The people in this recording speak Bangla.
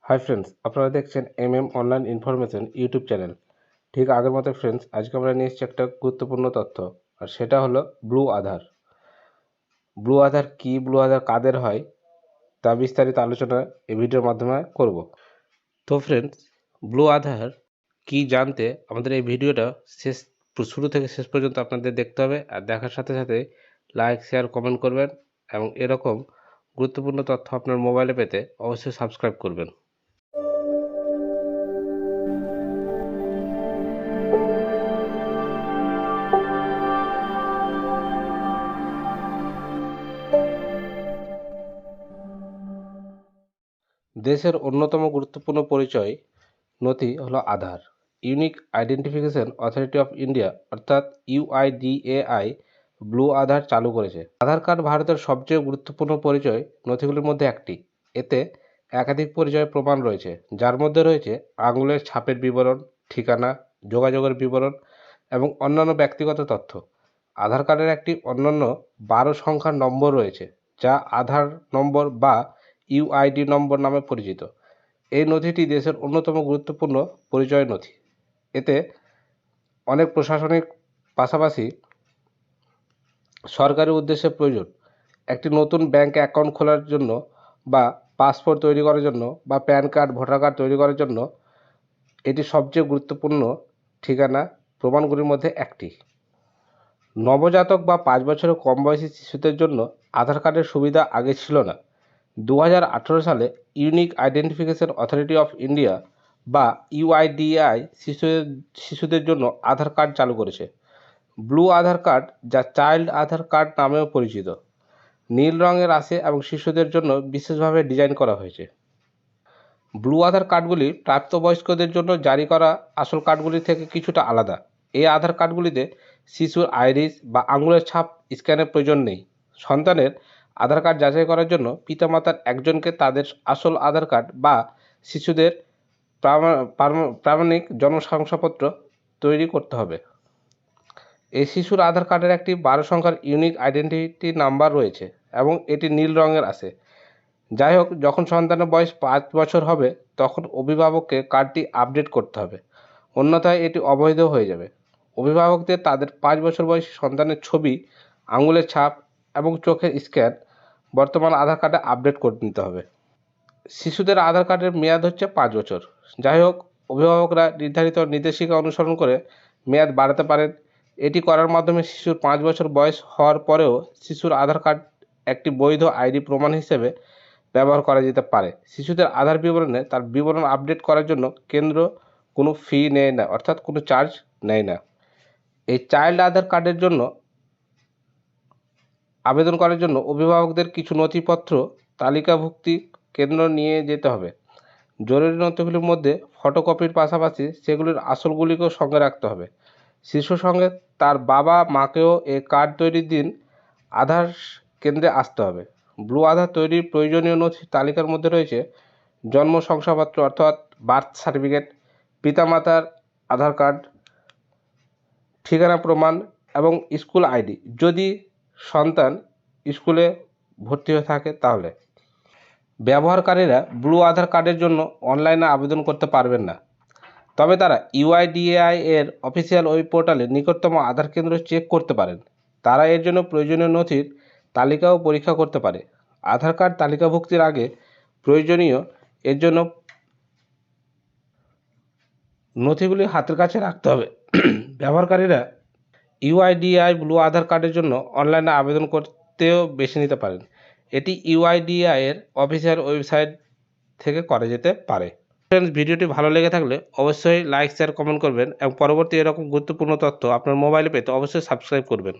হাই ফ্রেন্ডস, আপনারা দেখছেন অনলাইন ইনফরমেশন ইউটিউব চ্যানেল। ঠিক আগের মতো ফ্রেন্ডস, আজকে আমরা নিয়ে এসেছি একটা গুরুত্বপূর্ণ তথ্য, আর সেটা হলো ব্লু আধার। ব্লু আধার কি, ব্লু আধার কাদের হয়, তা বিস্তারিত আলোচনা এই ভিডিওর মাধ্যমে করব। তো ফ্রেন্ডস, ব্লু আধার কি জানতে আমাদের এই ভিডিওটা শুরু থেকে শেষ পর্যন্ত আপনাদের দেখতে হবে, আর দেখার সাথে সাথে লাইক, শেয়ার, কমেন্ট করবেন এবং এরকম গুরুত্বপূর্ণ তথ্য আপনার মোবাইলে পেতে অবশ্যই সাবস্ক্রাইব করবেন। দেশের অন্যতম গুরুত্বপূর্ণ পরিচয় নথি হলো Aadhaar. Unique identification authority of India অর্থাৎ ইউআইডিএআই ব্লু আধার চালু করেছে। আধার কার্ড ভারতের সবচেয়ে গুরুত্বপূর্ণ পরিচয় নথিগুলির মধ্যে একটি। এতে একাধিক পরিচয় প্রমাণ রয়েছে, যার মধ্যে রয়েছে আঙুলের ছাপের বিবরণ, ঠিকানা, যোগাযোগের বিবরণ এবং অন্যান্য ব্যক্তিগত তথ্য। আধার কার্ডের একটি অন্যান্য 12 সংখ্যার নম্বর রয়েছে, যা আধার নম্বর বা ইউআইডি নম্বর নামে পরিচিত। এই নথিটি দেশের অন্যতম গুরুত্বপূর্ণ পরিচয় নথি। এতে অনেক প্রশাসনিক পাশাপাশি সরকারি উদ্দেশ্যে প্রয়োজন। একটি নতুন ব্যাংক অ্যাকাউন্ট খোলার জন্য বা পাসপোর্ট তৈরি করার জন্য বা প্যান কার্ড, ভোটার কার্ড তৈরি করার জন্য এটি সবচেয়ে গুরুত্বপূর্ণ ঠিকানা প্রমাণগুলির মধ্যে একটি। নবজাতক বা 5 বছরের কম বয়সী শিশুদের জন্য আধার কার্ডের সুবিধা আগে ছিল না। 2018 সালে unique identification authority of India বা ইউআইডিএআই শিশুদের জন্য আধার কার্ড চালু করেছে। ব্লু আধার কার্ড, যা চাইল্ড আধার কার্ড নামেও পরিচিত, নীল রঙের আসে এবং শিশুদের জন্য বিশেষভাবে ডিজাইন করা হয়েছে। ব্লু আধার কার্ডগুলি প্রাপ্তবয়স্কদের জন্য জারি করা আসল কার্ডগুলি থেকে কিছুটা আলাদা। এই আধার কার্ডগুলিতে শিশুর আইরিস বা আঙুলের ছাপ স্ক্যানের প্রয়োজন নেই। সন্তানের আধার কার্ড যাচাই করার জন্য পিতামাতার একজনকে তাদের আসল আধার কার্ড বা শিশুদের প্রামাণিক জন্ম শংসাপত্র তৈরি করতে হবে। এই শিশুর আধার কার্ডের একটি 12 সংখ্যার ইউনিক আইডেন্টিটি নাম্বার রয়েছে এবং এটি নীল রঙের আসে। যাই হোক, যখন সন্তানের বয়স 5 বছর হবে তখন অভিভাবককে কার্ডটি আপডেট করতে হবে, অন্যথায় এটি অবৈধ হয়ে যাবে। অভিভাবকদের তাদের 5 বছর বয়সী সন্তানের ছবি, আঙুলের ছাপ এবং চোখের স্ক্যান বর্তমান আধার কার্ডে আপডেট করে নিতে হবে। শিশুদের আধার কার্ডের মেয়াদ হচ্ছে 5 বছর। যাই হোক, অভিভাবকরা নির্ধারিত নির্দেশিকা অনুসরণ করে মেয়াদ বাড়াতে পারেন। এটি করার মাধ্যমে শিশুর 5 বছর বয়স হওয়ার পরেও শিশুর আধার কার্ড একটি বৈধ আইডি প্রমাণ হিসেবে ব্যবহার করা যেতে পারে। শিশুদের আধার বিবরণে তার বিবরণ আপডেট করার জন্য কেন্দ্র কোনো ফি নেয় না, অর্থাৎ কোনো চার্জ নেয় না। এই চাইল্ড আধার কার্ডের জন্য আবেদন করার জন্য অভিভাবকদের কিছু নথিপত্র তালিকাভুক্তি কেন্দ্র নিয়ে যেতে হবে। জরুরি নথিগুলির মধ্যে ফটোকপির পাশাপাশি সেগুলির আসলগুলিকেও সঙ্গে রাখতে হবে। শিশুর সঙ্গে তার বাবা মাকেও এই কার্ড তৈরির দিন আধার কেন্দ্রে আসতে হবে। ব্লু আধার তৈরির প্রয়োজনীয় নথির তালিকার মধ্যে রয়েছে জন্ম শংসাপত্র অর্থাৎ বার্থ সার্টিফিকেট, পিতামাতার আধার কার্ড, ঠিকানা প্রমাণ এবং স্কুল আইডি যদি সন্তান স্কুলে ভর্তি হয়ে থাকে তাহলে। ব্যবহারকারীরা ব্লু আধার কার্ডের জন্য অনলাইনে আবেদন করতে পারবেন না, তবে তারা ইউআইডিএআই এর অফিসিয়াল ওয়েব পোর্টালে নিকটতম আধার কেন্দ্র চেক করতে পারেন। তারা এর জন্য প্রয়োজনীয় নথির তালিকাও পরীক্ষা করতে পারে। আধার কার্ড তালিকাভুক্তির আগে প্রয়োজনীয় এর জন্য নথিগুলি হাতের কাছে রাখতে হবে। ব্যবহারকারীরা ইউআইডিএআই ব্লু আধার কার্ডের জন্য অনলাইনে আবেদন করতেও বেছে নিতে পারেন। এটি ইউআইডিএআই এর অফিসিয়াল ওয়েবসাইট থেকে করা যেতে পারে। ফ্রেন্ডস, ভিডিওটি ভালো লেগে থাকলে অবশ্যই লাইক, শেয়ার, কমেন্ট করবেন এবং পরবর্তী এরকম গুরুত্বপূর্ণ তথ্য আপনার মোবাইলে পেতে অবশ্যই সাবস্ক্রাইব করবেন।